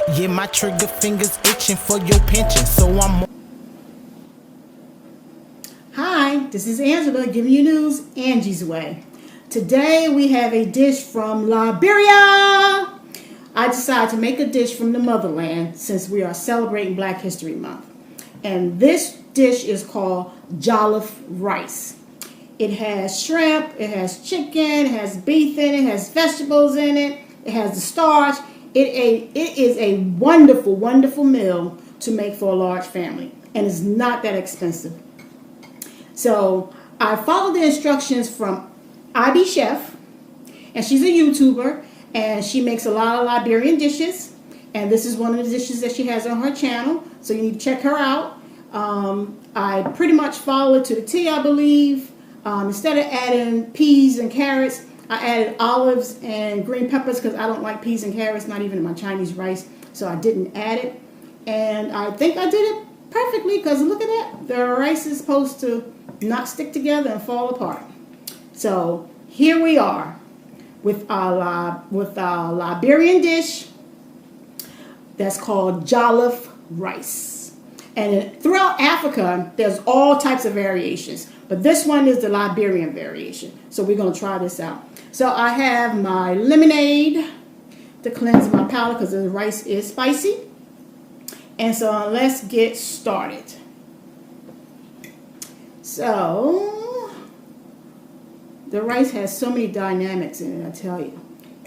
Yeah, my trigger fingers itching for your pension, so I'm. Hi, this is Angela giving you news Angie's Way. Today we have a dish from Liberia. I decided to make a dish from the motherland since we are celebrating Black History Month. And this dish is called Jollof rice. It has shrimp, it has chicken, it has beef in it, it has vegetables in it, it has the starch. It is a wonderful, wonderful meal to make for a large family. And it's not that expensive. So I followed the instructions from IB Chef, and she's a YouTuber, and she makes a lot of Liberian dishes, and this is one of the dishes that she has on her channel, so you need to check her out. I pretty much follow it to the T, I believe. Instead of adding peas and carrots, I added olives and green peppers because I don't like peas and carrots, not even in my Chinese rice, so I didn't add it. And I think I did it perfectly because look at that. The rice is supposed to not stick together and fall apart. So here we are with our Liberian dish that's called Jollof rice. And throughout Africa, there's all types of variations, but this one is the Liberian variation. So we're going to try this out. So I have my lemonade to cleanse my palate because the rice is spicy. And so let's get started. So the rice has so many dynamics in it, I tell you.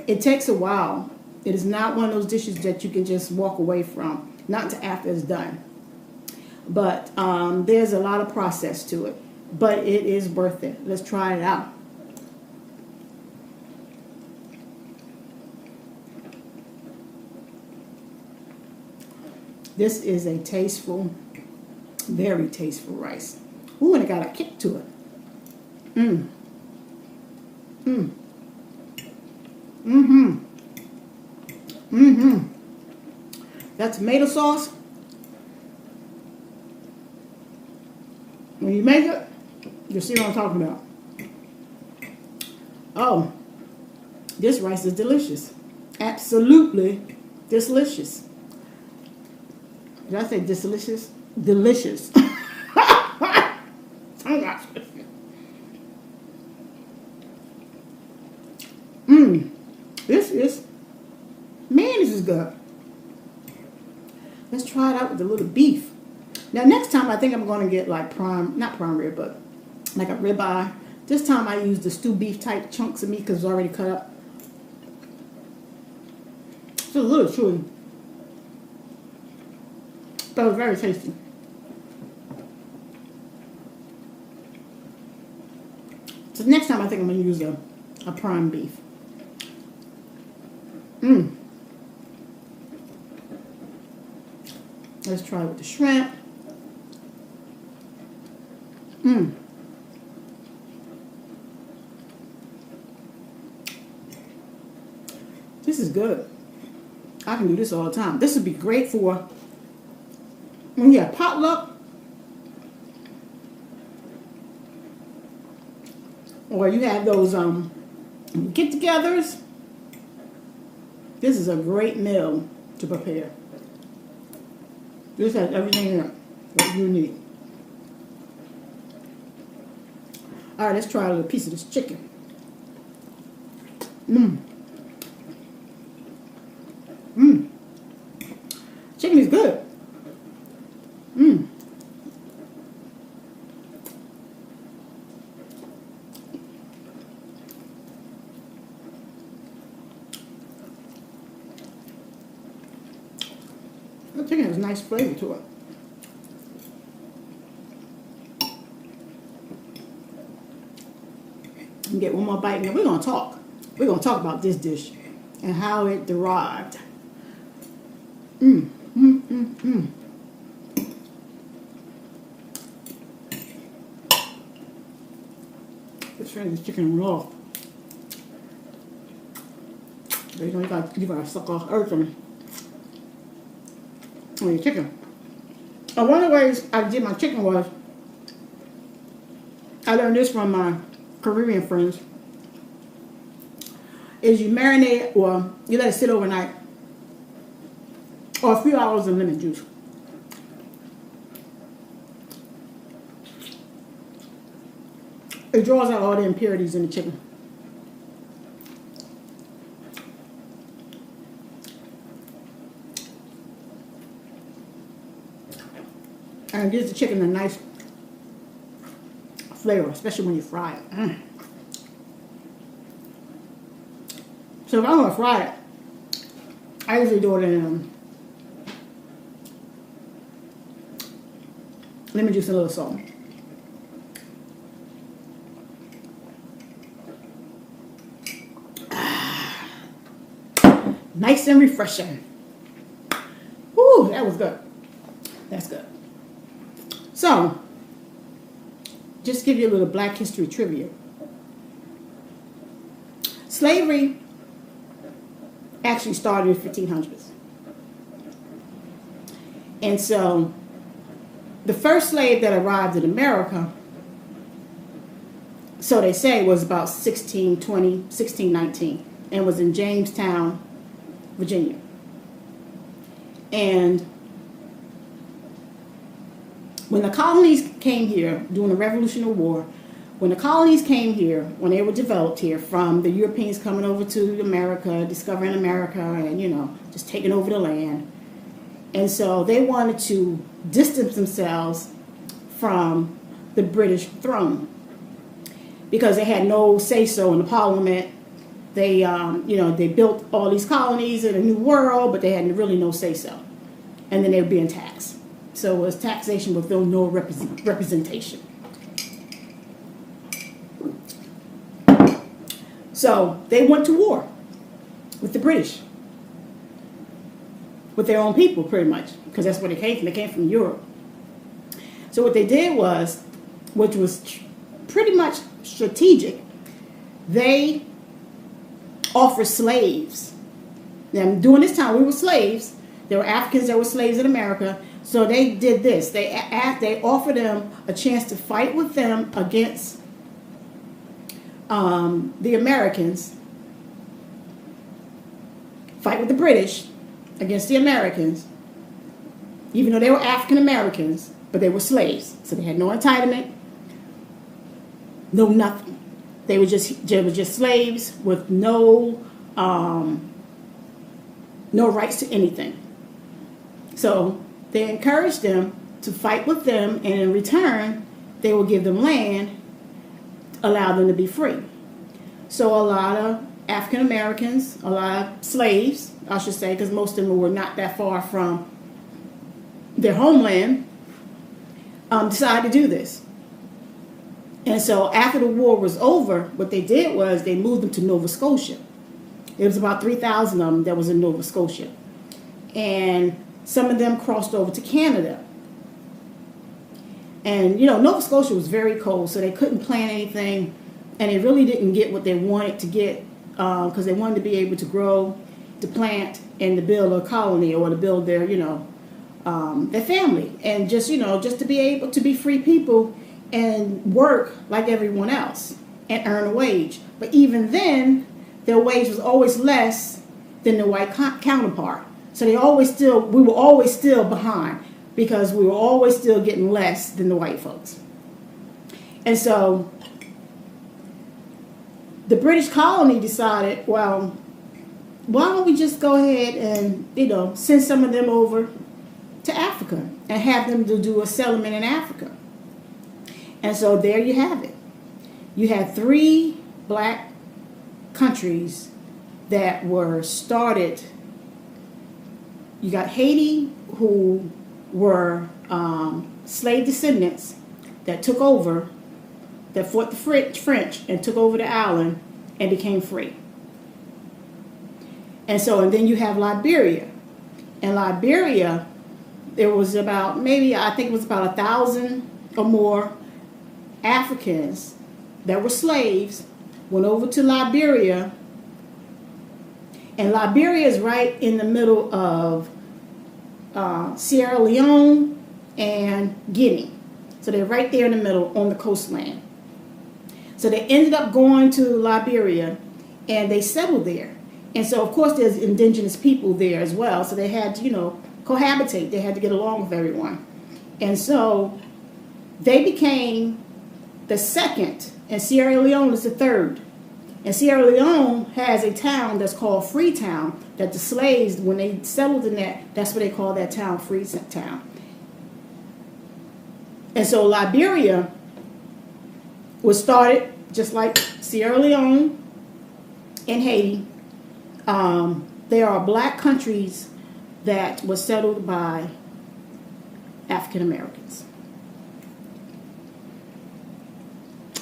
It takes a while. It is not one of those dishes that you can just walk away from, not until after it's done. But there's a lot of process to it, but it is worth it. Let's try it out. This is a tasteful, very tasteful rice. Ooh, and it got a kick to it. Mmm. Mmm. Mm-hmm. Mm-hmm. That tomato sauce, when you make it, you'll see what I'm talking about. Oh, this rice is delicious. Absolutely delicious. Did I say delicious? Delicious. This is good. Let's try it out with a little beef. Now next time I think I'm going to get like not prime rib, but like a ribeye. This time I use the stew beef type chunks of meat because it's already cut up. It's a little chewy, but it's very tasty. So next time I think I'm going to use a prime beef. Mmm. Let's try it with the shrimp. Mmm. This is good. I can do this all the time. This would be great for when you have potluck or you have those get-togethers. This is a great meal to prepare. This has everything in it that you need. All right, let's try a little piece of this chicken. Mmm. Mmm. Chicken is good. Mmm. The chicken has a nice flavor to it. And get one more bite, and then we're going to talk. We're going to talk about this dish and how it derived. Mmm, mmm, mmm, mmm. Let's try this chicken raw. You gotta suck off everything. On your chicken. And one of the ways I did my chicken was, I learned this from my Caribbean friends, is you marinate, or you let it sit overnight. or a few hours of lemon juice. It draws out all the impurities in the chicken. And it gives the chicken a nice flavor, especially when you fry it. So if I want to fry it, I usually do it in lemon juice and a little salt. Nice and refreshing. Whew, that was good. That's good. So, just give you a little Black history trivia. Slavery actually started in the 1500s. And so, the first slave that arrived in America, so they say, was about 1620, 1619, and was in Jamestown, Virginia. And when the colonies came here during the Revolutionary War, when the colonies came here, when they were developed here from the Europeans coming over to America, discovering America, and, you know, just taking over the land. And so they wanted to distance themselves from the British throne because they had no say-so in the Parliament. They, they built all these colonies in a new world, but they had really no say-so. And then they were being taxed. So it was taxation with no representation. So they went to war with the British, with their own people, pretty much, because that's where they came from. They came from Europe. So what they did was, which was pretty much strategic, they offered slaves. Now, during this time, we were slaves. There were Africans that were slaves in America. So they did this. They offered them a chance to fight with them against the Americans, fight with the British against the Americans, even though they were African Americans, but they were slaves. So they had no entitlement, no nothing. They were just slaves with no rights to anything. So they encouraged them to fight with them, and in return, they would give them land, allow them to be free. So a lot of African Americans, a lot of slaves, I should say, because most of them were not that far from their homeland, decided to do this. And so after the war was over, what they did was they moved them to Nova Scotia. There was about 3,000 of them that was in Nova Scotia. And some of them crossed over to Canada. And, Nova Scotia was very cold, so they couldn't plant anything. And they really didn't get what they wanted to get because they wanted to be able to grow, to plant, and to build a colony or to build their, their family. And just to be able to be free people and work like everyone else and earn a wage. But even then, their wage was always less than the white counterpart. So we were always still behind because we were always still getting less than the white folks. And so the British colony decided, well, why don't we just go ahead and, send some of them over to Africa and have them to do a settlement in Africa. And so there you have it. You had 3 black countries that were started. You got Haiti, who were slave descendants that took over, that fought the French and took over the island and became free. And then you have Liberia. And Liberia, there was about, I think it was about 1,000 or more Africans that were slaves, went over to Liberia. And Liberia is right in the middle of Sierra Leone and Guinea. So they're right there in the middle on the coastline. So they ended up going to Liberia and they settled there. And so, of course, there's indigenous people there as well. So they had, cohabitate. They had to get along with everyone. And so they became the second, and Sierra Leone is the third. And Sierra Leone has a town that's called Freetown, that the slaves, when they settled in that's what they call that town, Freetown. And so Liberia was started just like Sierra Leone and Haiti. They are black countries that were settled by African Americans.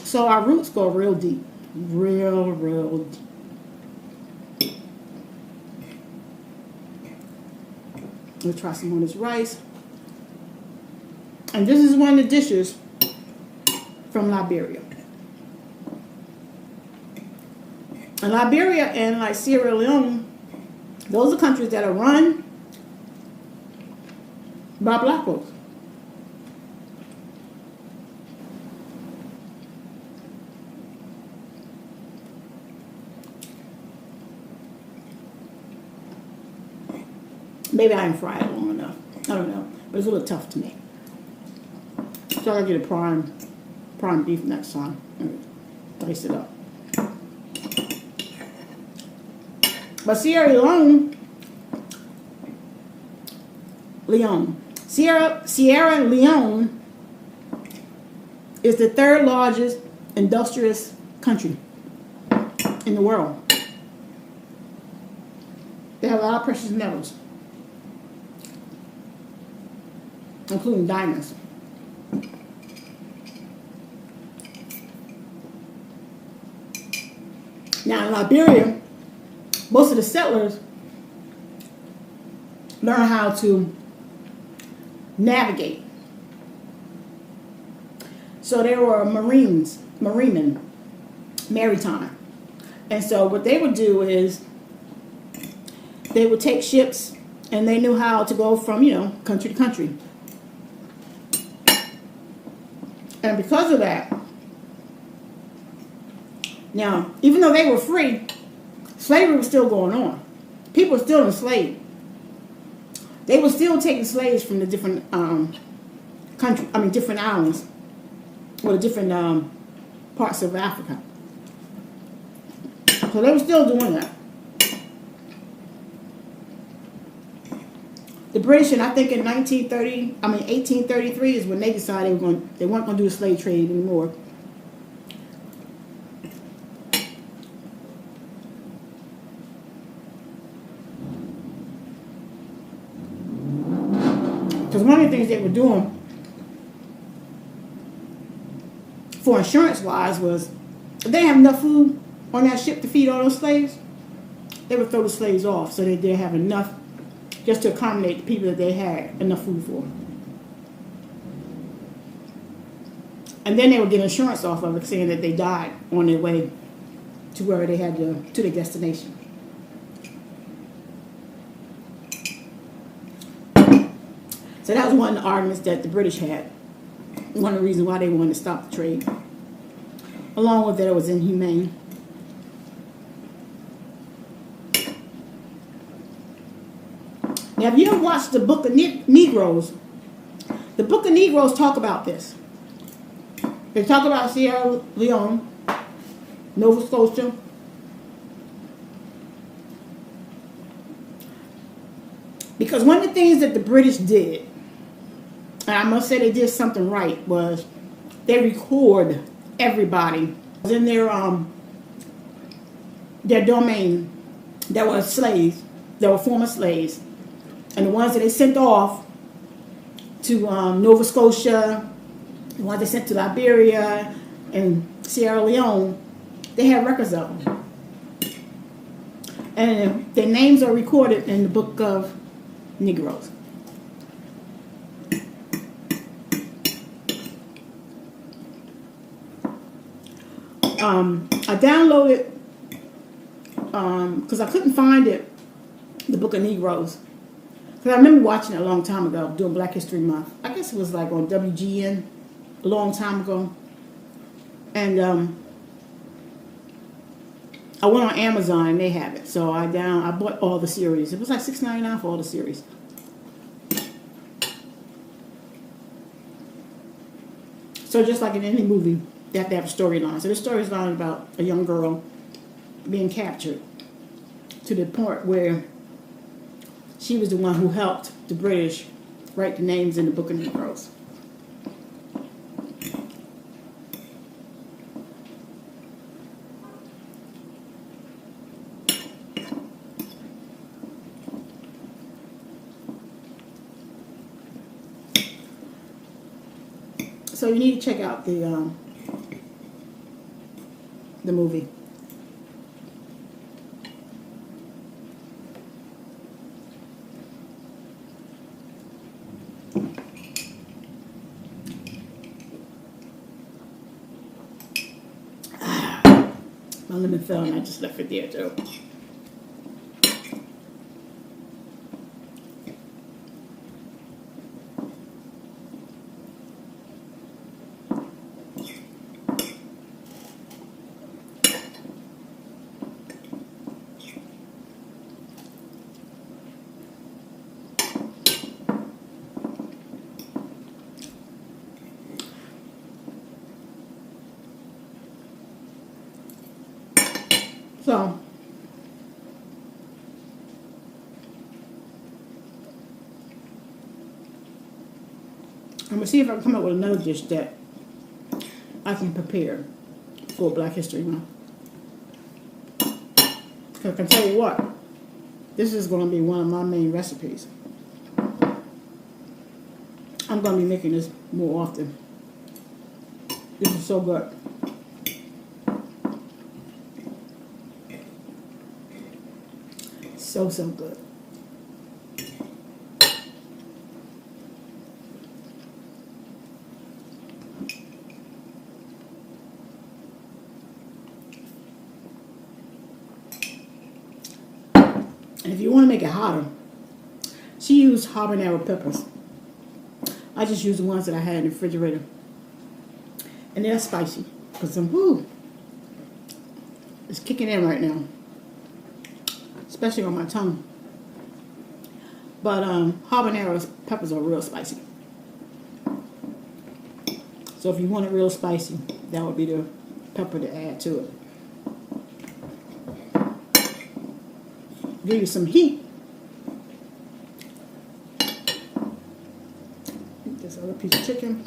So our roots go real deep. Real deep. We'll try some of this rice. And this is one of the dishes from Liberia. And Liberia and like Sierra Leone, those are countries that are run by black folks. Maybe I didn't fry it long enough. I don't know. But it's a little tough to me. So I'll get a prime beef next time and dice it up. But Sierra Leone, Sierra Leone is the third largest industrious country in the world. They have a lot of precious metals, including diamonds. Now in Liberia, most of the settlers learn how to navigate. So they were maritime. And so what they would do is they would take ships, and they knew how to go from, country to country. And because of that, now, even though they were free, slavery was still going on. People were still enslaved. They were still taking slaves from the different different islands, or the different parts of Africa. So they were still doing that. The British, and I think in 1833 is when they decided they weren't going to do the slave trade anymore. Because one of the things they were doing for insurance-wise was, if they didn't have enough food on that ship to feed all those slaves, they would throw the slaves off so they didn't have enough just to accommodate the people that they had enough food for. And then they would get insurance off of it, saying that they died on their way to where they had to their destination. So that was one of the arguments that the British had. One of the reasons why they wanted to stop the trade. Along with that, it was inhumane. Now, have you ever watched the Book of Negroes? The Book of Negroes talk about this. They talk about Sierra Leone, Nova Scotia, because one of the things that the British did, and I must say they did something right, was they record everybody in their domain that were slaves, that were former slaves, and the ones that they sent off to Nova Scotia, the ones they sent to Liberia and Sierra Leone, they had records of them. And their names are recorded in the Book of Negroes. I downloaded, because I couldn't find it, the Book of Negroes. Because I remember watching it a long time ago, during Black History Month. I guess it was like on WGN a long time ago. And I went on Amazon and they have it. So I bought all the series. It was like $6.99 for all the series. So just like in any movie, they have to have a storyline. So the story is about a young girl being captured to the point where she was the one who helped the British write the names in the Book of Negroes. So you need to check out the movie. My lemon fell and I just left it there too. So, I'm going to see if I can come up with another dish that I can prepare for Black History Month. Because I can tell you what, this is going to be one of my main recipes. I'm going to be making this more often. This is so good. So, so good. And if you want to make it hotter, she used habanero peppers. I just used the ones that I had in the refrigerator. And they're spicy. Because it's kicking in right now. Especially on my tongue. But habanero peppers are real spicy. So if you want it real spicy, that would be the pepper to add to it. Give you some heat. Eat this other piece of chicken.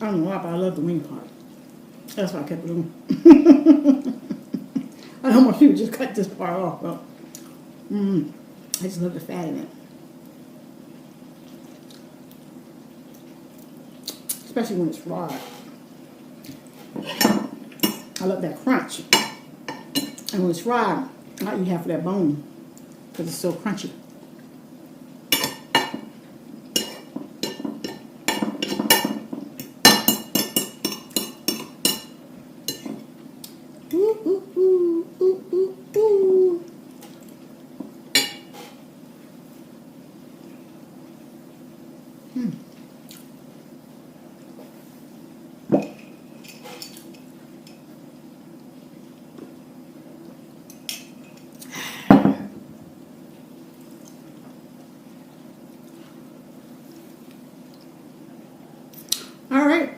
I don't know why, but I love the wing part. That's why I kept it on. I know most people just cut this part off, but I just love the fat in it. Especially when it's fried. I love that crunch. And when it's fried, I eat half of that bone because it's so crunchy. Ooh, ooh, ooh, ooh, ooh, ooh. All right.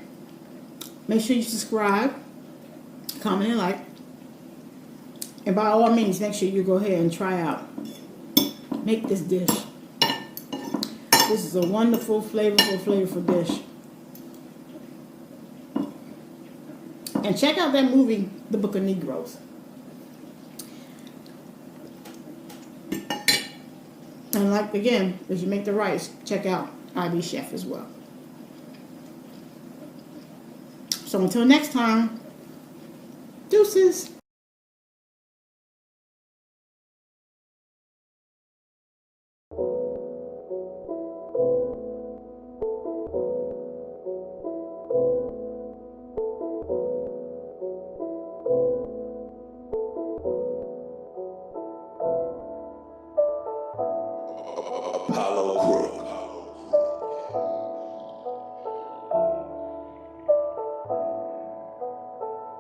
Make sure you subscribe, comment, and like. And by all means, make sure you go ahead and try out. Make this dish. This is a wonderful, flavorful dish. And check out that movie, The Book of Negroes. And like, again, as you make the rice, check out IB Chef as well. So until next time, deuces. Apollo Crew.